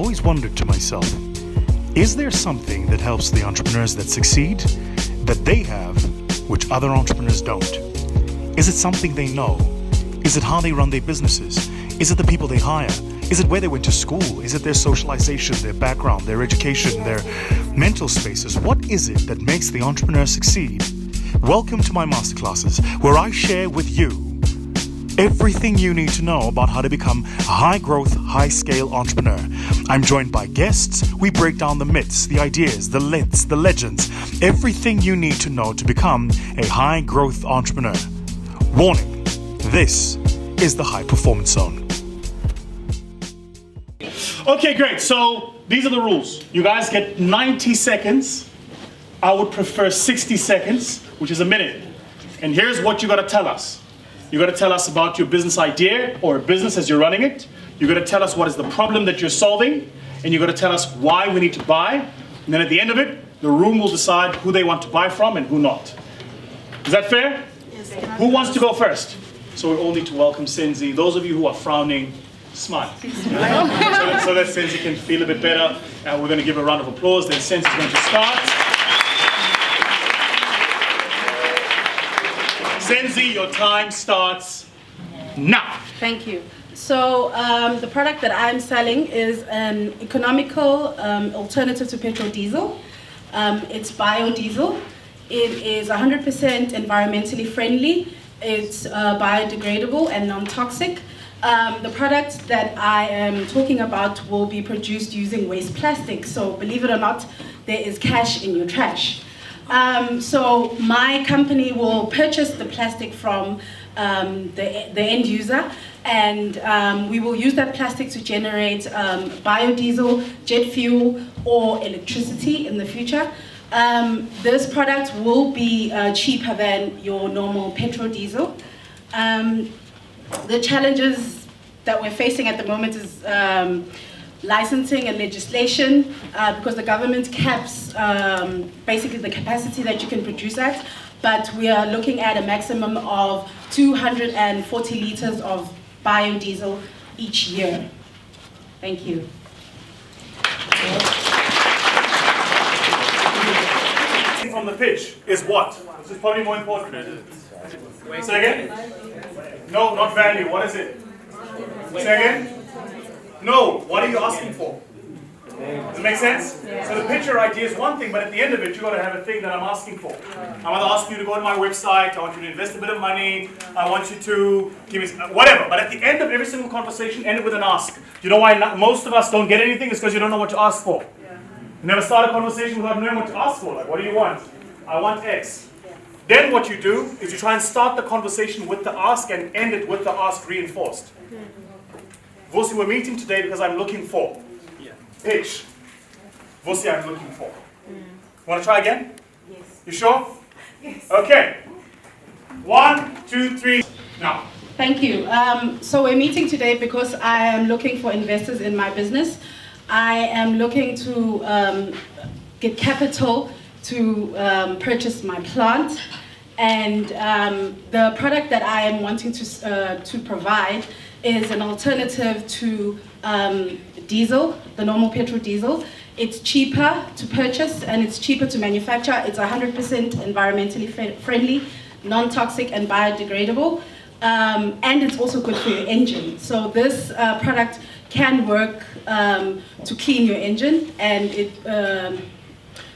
always wondered to myself, is there something that helps the entrepreneurs that succeed that they have, which other entrepreneurs don't? Is it something they know? Is it how they run their businesses? Is it the people they hire? Is it where they went to school? Is it their socialization, their background, their education, their mental spaces? What is it that makes the entrepreneur succeed? Welcome to my masterclasses, where I share with you everything you need to know about how to become a high-growth, high-scale entrepreneur. I'm joined by guests. We break down the myths, the ideas, the myths, the legends, everything you need to know to become a high-growth entrepreneur. Warning, this is the High Performance Zone. Okay, great. So these are the rules. You guys get 90 seconds. I would prefer 60 seconds, which is a minute. And here's what you got to tell us. You got to tell us about your business idea or business as you're running it. You got to tell us what is the problem that you're solving, and you got to tell us why we need to buy. And then at the end of it, the room will decide who they want to buy from and who not. Is that fair? Yes. Who wants to go first? So we all need to welcome Senzi. Those of you who are frowning, smile. so that Senzi can feel a bit better. And we're going to give a round of applause. Then Senzi is going to start. Senzi, your time starts now. Thank you. So the product that I'm selling is an economical alternative to petrol diesel. It's biodiesel. It is 100% environmentally friendly. It's biodegradable and non-toxic. The product that I am talking about will be produced using waste plastic. So believe it or not, there is cash in your trash. So my company will purchase the plastic from the end user, and we will use that plastic to generate biodiesel, jet fuel, or electricity in the future. This product will be cheaper than your normal petrol diesel. The challenges that we're facing at the moment is licensing and legislation, because the government caps basically the capacity that you can produce at, but we are looking at a maximum of 240 liters of biodiesel each year. Thank you. From the pitch is what? This is probably more important. Say again? No, not value. What is it? Say again? No, what are you asking for? Does it make sense? Yeah. So the picture idea is one thing, but at the end of it, you've got to have a thing that I'm asking for. I want to ask you to go to my website, I want you to invest a bit of money, I want you to give me whatever. But at the end of every single conversation, end it with an ask. You know why most of us don't get anything? It's because you don't know what to ask for. You never start a conversation without knowing what to ask for. Like, what do you want? I want X. Then what you do is you try and start the conversation with the ask and end it with the ask reinforced. Vosi, we're meeting today because I'm looking for. Pitch. Vosi, I'm looking for. Want to try again? Yes. You sure? Yes. Okay. 1, 2, 3, now. Thank you. So we're meeting today because I am looking for investors in my business. I am looking to get capital to purchase my plant, and the product that I am wanting to provide is an alternative to diesel, the normal petrol diesel. It's cheaper to purchase and it's cheaper to manufacture. It's 100% environmentally friendly, non-toxic and biodegradable, and it's also good for your engine. So this product can work to clean your engine, and it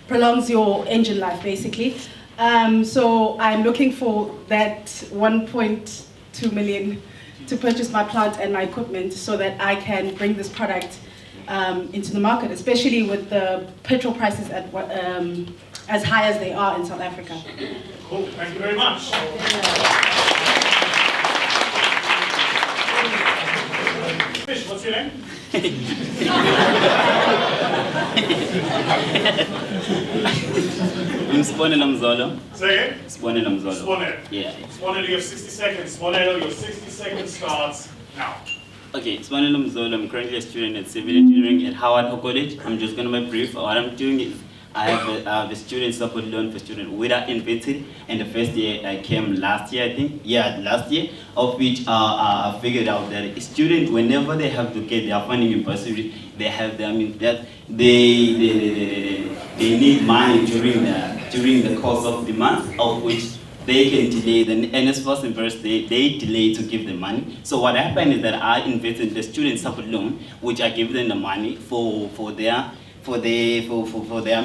prolongs your engine life basically. So I'm looking for that 1.2 million to purchase my plant and my equipment so that I can bring this product into the market, especially with the petrol prices at as high as they are in South Africa. Cool, thank you very much. Fish, what's your name? I'm Sponel Mzolo. Say again? Sponel Mzolo. Sponel. Yeah. Sponel, you have 60 seconds. Sponel, your 60 seconds starts now. Okay, Sponel Mzolo. I'm currently a student at civil engineering at Howard College. I'm just going to be brief. What I'm doing is I have a student support loan for students without inventory, and the first year I came last year, I think, yeah, last year, of which I figured out that students, whenever they have to get their funding in bursary, they have, I mean, that they need money during the course of the month, of which they can delay, the NSFAS and first they delay to give the money. So what happened is that I invested in the student support loan, which I give them the money for their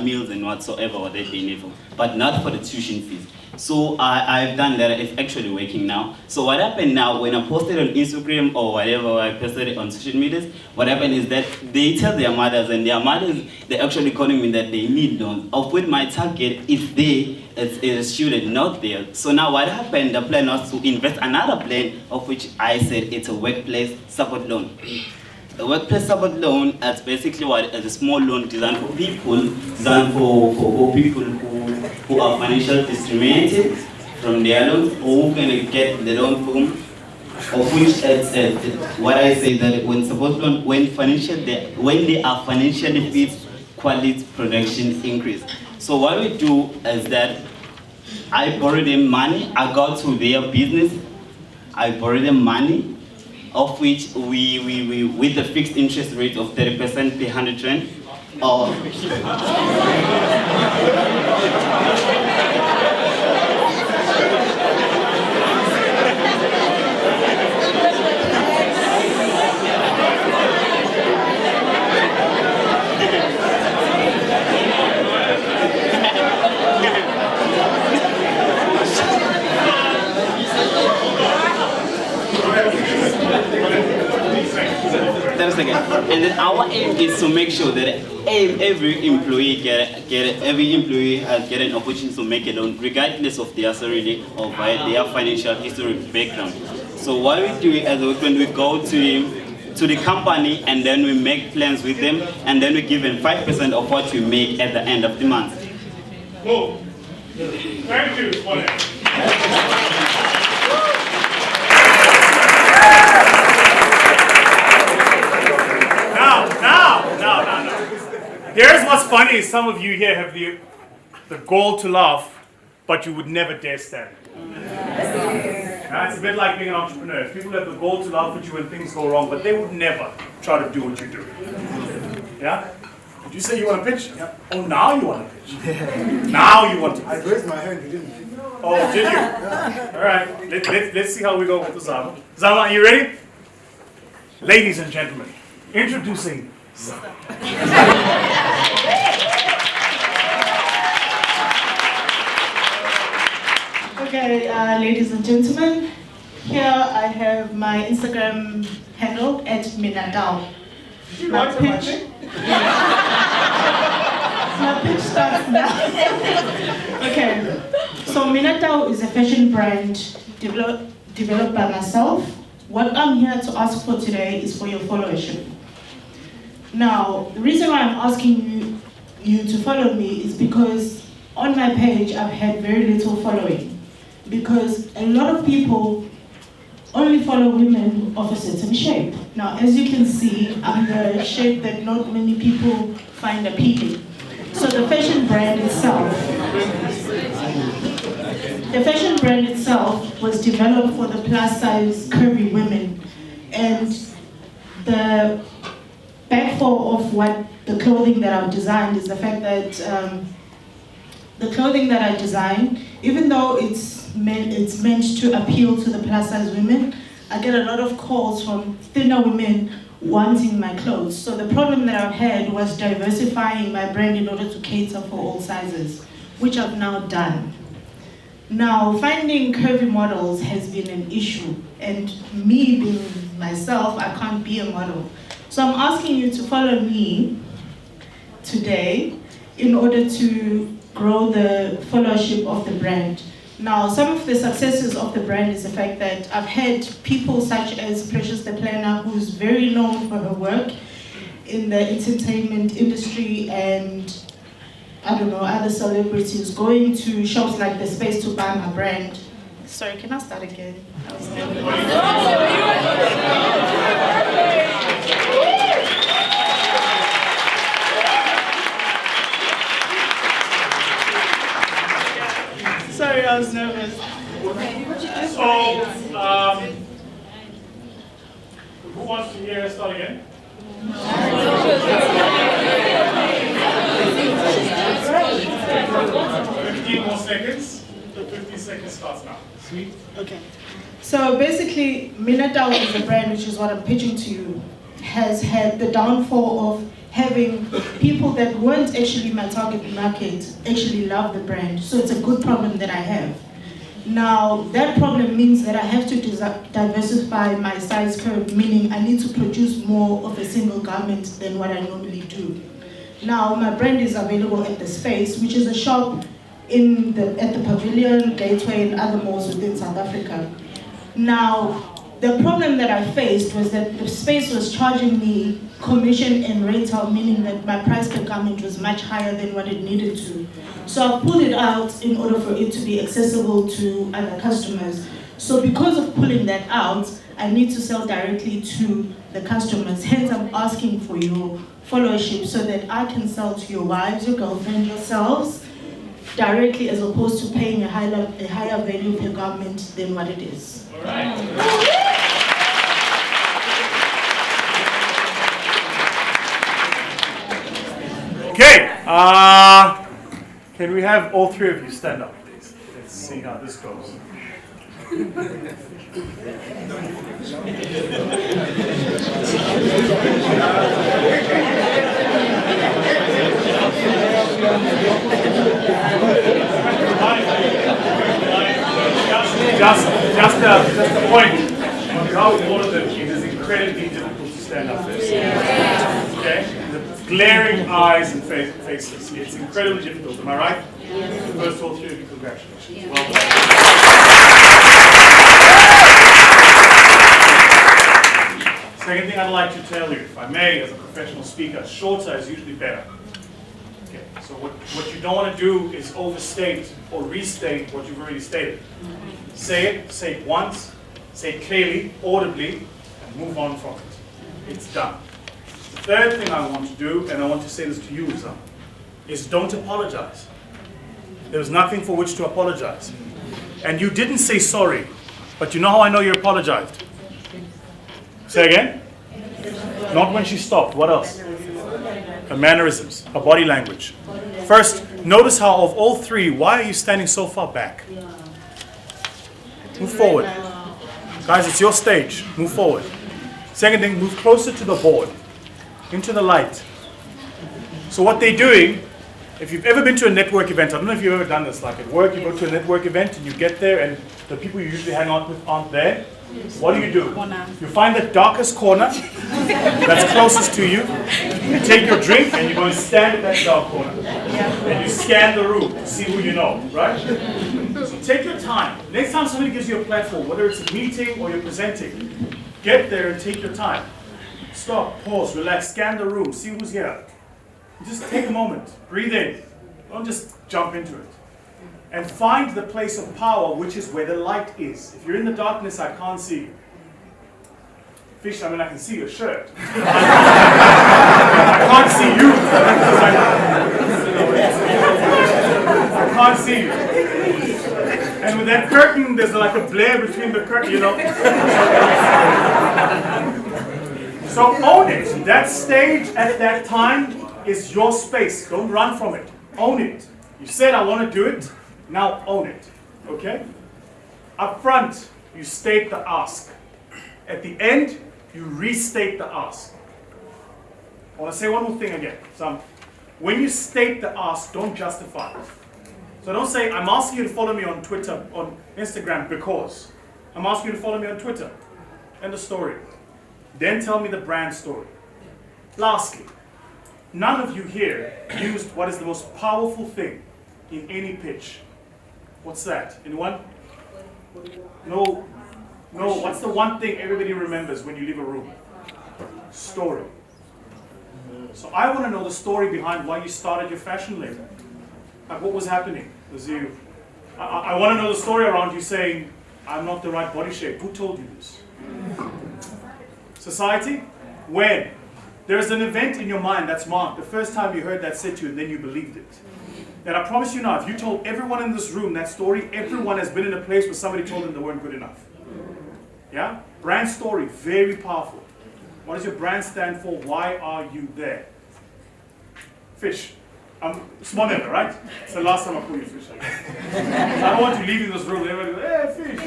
meals and whatsoever what they need for, but not for the tuition fees. So I've done that. It's actually working now. So what happened now, when I posted on Instagram or whatever, I posted it on social media, what happened is that they tell their mothers, and their mothers, they're actually calling me that they need loans, of which my target is a student, not there. So now what happened, the plan was to invest another plan, of which I said it's a workplace support loan. A workplace support loan is basically what is a small loan designed for people, designed for people who are financially discriminated from their loans, or who can get the loan from, of which what I say that when support loan, when they are financially fit, quality production increase. So what we do is that I borrow them money, I go to their business, I borrow them money, of which we with the fixed interest rate of 30% per 100 rand, or and then our aim is to make sure that every employee get an opportunity to make a loan, regardless of their salary or their financial history background. So what we do is when we go to the company, and then we make plans with them, and then we give them 5% of what we make at the end of the month. Cool. Thank you for that. Now. Here's what's funny is some of you here have the goal to laugh, but you would never dare stand. It's a bit like being an entrepreneur. People have the goal to laugh at you when things go wrong, but they would never try to do what you do. Yeah? Did you say you want to pitch? Yeah. Oh, now you want to pitch. Now you want to pitch. I raised my hand, you didn't. Oh, did you? Yeah. All right. Let's see how we go with the Zama. Zama, are you ready? Ladies and gentlemen, introducing Zama. Okay, ladies and gentlemen, here I have my Instagram handle at Minadao. My pitch. My pitch starts now. Okay, so Minadao is a fashion brand developed by myself. What I'm here to ask for today is for your followership. Now, the reason why I'm asking you to follow me is because on my page I've had very little following. Because a lot of people only follow women of a certain shape. Now, as you can see, I'm the shape that not many people find appealing. So the fashion brand itself was developed for the plus size curvy women. And the backfall of what the clothing that I've designed is the fact that the clothing that I designed, even though it's meant to appeal to the plus size women, I get a lot of calls from thinner women wanting my clothes. So the problem that I've had was diversifying my brand in order to cater for all sizes, which I've now done. Now, finding curvy models has been an issue, and me being myself, I can't be a model. So I'm asking you to follow me today in order to grow the followership of the brand. Now, some of the successes of the brand is the fact that I've had people such as Precious the Planner, who's very known for her work in the entertainment industry, and I don't know, other celebrities going to shops like The Space to buy my brand. Sorry, can I start again? I was nervous. So, who wants to hear us start again? 15 more seconds. The 15 seconds starts now. Sweet. Okay. So basically, Minatown is a brand, which is what I'm pitching to you, has had the downfall of having people that weren't actually my target market actually love the brand. So it's a good problem that I have. Now, that problem means that I have to diversify my size curve, meaning I need to produce more of a single garment than what I normally do. Now, my brand is available at The Space, which is a shop at the Pavilion, Gateway, and other malls within South Africa. Now, the problem that I faced was that The Space was charging me commission and rental, meaning that my price per garment was much higher than what it needed to. So I pulled it out in order for it to be accessible to other customers. So because of pulling that out, I need to sell directly to the customers. Hence, I'm asking for your followership so that I can sell to your wives, your girlfriends, yourselves, directly, as opposed to paying a higher value per garment than what it is. All right. Okay. Can we have all three of you stand up, please? Let's see how this goes. Just a point. On behalf of all of them, it is incredibly difficult to stand up there. Okay? The glaring eyes and faces. It's incredibly difficult. Am I right? The first all three of you, congratulations. Well done. Second thing I'd like to tell you, if I may, as a professional speaker, shorter is usually better. Okay, so what you don't want to do is overstate or restate what you've already stated. Say it once, say it clearly, audibly, and move on from it. It's done. The third thing I want to do, and I want to say this to you, Sam, is don't apologize. There's nothing for which to apologize. And you didn't say sorry, but you know how I know you apologized? Say again? Not when she stopped. What else? Her mannerisms, her body language. First, notice how of all three, why are you standing so far back? Move forward. Guys, it's your stage. Move forward. Second thing, move closer to the board, into the light. So what they're doing, if you've ever been to a network event, I don't know if you've ever done this, like at work, you go to a network event and you get there and the people you usually hang out with aren't there. What do? You find the darkest corner that's closest to you. You take your drink and you go and stand in that dark corner. And you scan the room to see who you know, right? So take your time. Next time somebody gives you a platform, whether it's a meeting or you're presenting, get there and take your time. Stop, pause, relax, scan the room, see who's here. Just take a moment, breathe in. Don't just jump into it. And find the place of power, which is where the light is. If you're in the darkness, I can't see you. Fish, I mean, I can see your shirt. I can't see you. I can't see you. And with that curtain, there's like a blare between the curtain, you know. So own it. That stage at that time is your space. Don't run from it. Own it. You said, I want to do it. Now own it, okay? Up front, you state the ask. At the end, you restate the ask. I want to say one more thing again. So, when you state the ask, don't justify it. So don't say, I'm asking you to follow me on Twitter, on Instagram because. I'm asking you to follow me on Twitter. End of story. Then tell me the brand story. Lastly, none of you here used what is the most powerful thing in any pitch. What's that? Anyone? No. What's the one thing everybody remembers when you leave a room? Story. So I want to know the story behind why you started your fashion label. Like what was happening? I want to know the story around you saying, I'm not the right body shape. Who told you this? Society? When? There's an event in your mind that's marked. The first time you heard that said to you, and then you believed it. that I promise you now, if you told everyone in this room that story, everyone has been in a place where somebody told them they weren't good enough. Yeah? Brand story, very powerful. What does your brand stand for? Why are you there? Fish. Small letter, right? It's the last time I call you fish. I don't want you leaving this room. Everybody goes, hey, fish.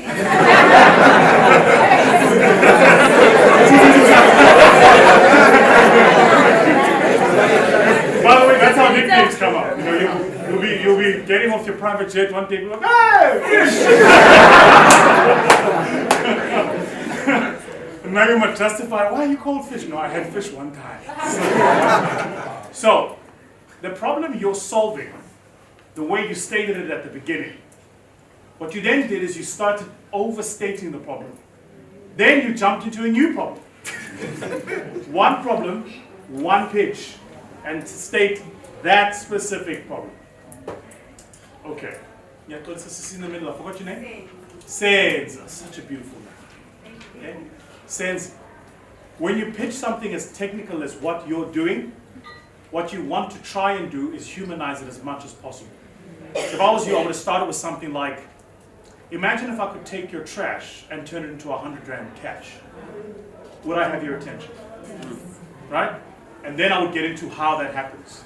By the way, that's how nicknames come up. You know, you'll be getting off your private jet one day, like, hey, fish. And now you must justify, why are you called fish? No, I had fish one time. So, the problem you're solving, the way you stated it at the beginning, what you then did is you started overstating the problem. Then you jumped into a new problem. One problem, one pitch, and state that specific problem. Okay. Yeah, this in the middle. I forgot your name? Sens. Such a beautiful name. Okay? Sens. When you pitch something as technical as what you're doing, what you want to try and do is humanize it as much as possible. If I was you, I would have started with something like, imagine if I could take your trash and turn it into 100 Rand cash. Would I have your attention? Right? And then I would get into how that happens.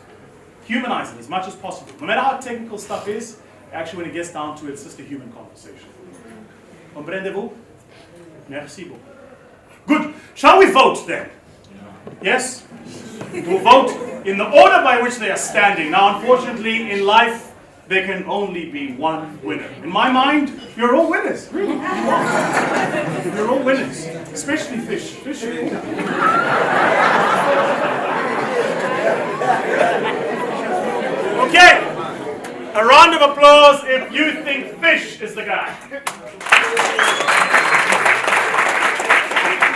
Humanize it as much as possible. No matter how technical stuff is, actually when it gets down to it, it's just a human conversation. Comprendez-vous? Merci beaucoup. Good. Shall we vote then? Yes? We'll vote in the order by which they are standing. Now, unfortunately, in life, there can only be one winner. In my mind, you're all winners. Really. You're all winners. Especially fish. Fish. Okay. A round of applause if you think fish is the guy.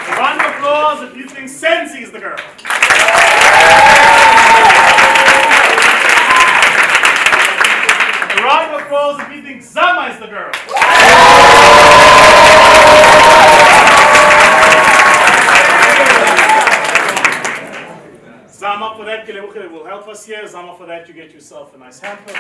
A round of applause if you think Sensi is the girl. A round of applause if you think Zama is the girl. Zama, for that, will help us here. Zama, for that, you get yourself a nice hamper.